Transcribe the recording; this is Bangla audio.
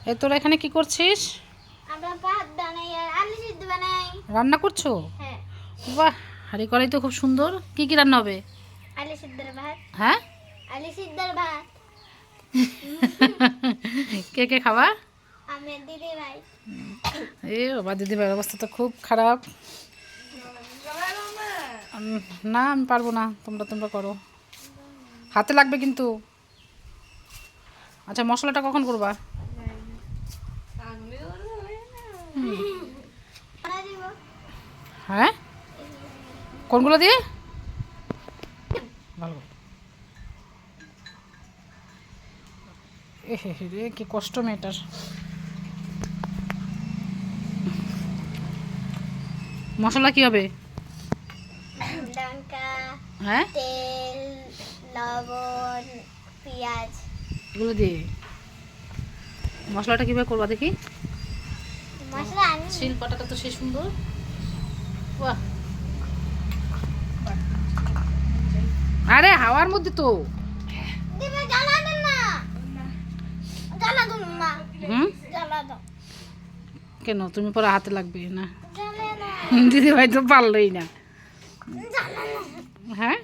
এই তোরা এখানে কি করছিস? আমরা ভাত বানাই আর আলু সিদ্ধ বানাই। রান্না করছো? হ্যাঁ। বাহ, হাঁড়ি কড়াই তো খুব সুন্দর। কি কি রান্না হবে? আলু সিদ্ধর ভাত। হ্যাঁ, আলু সিদ্ধর ভাত। কে কে খাবা? আমি দিদি ভাই। এ বাবা, দিদিভাইয়ের অবস্থা তো খুব খারাপ। না, আমি পারবো না, তোমরা তোমরা করো, হাতে লাগবে কিন্তু। আচ্ছা, মশলাটা কখন করবা? হ্যাঁ, কোনগুলো দিয়ে? ভালো। এ রে, কি কষ্ট মেয়েটার। মশলা কি হবে? লঙ্কা, হ্যাঁ, তেল, লবণ, পেঁয়াজ এগুলো দিয়ে মশলাটা কিভাবে করবা দেখি? মশলা আনি। শিল পাটাটা তো সে সুন্দর। বাহ, আরে হাওয়ার মধ্যে তো। দিদি জ্বালা দেন না। জ্বালা দিন না। হুম, জ্বালা দাও। কেন তুমি পরে হাতে লাগবে না? জ্বালা না। দিদি ভাই তো পারলই না। জ্বালা না। হ্যাঁ,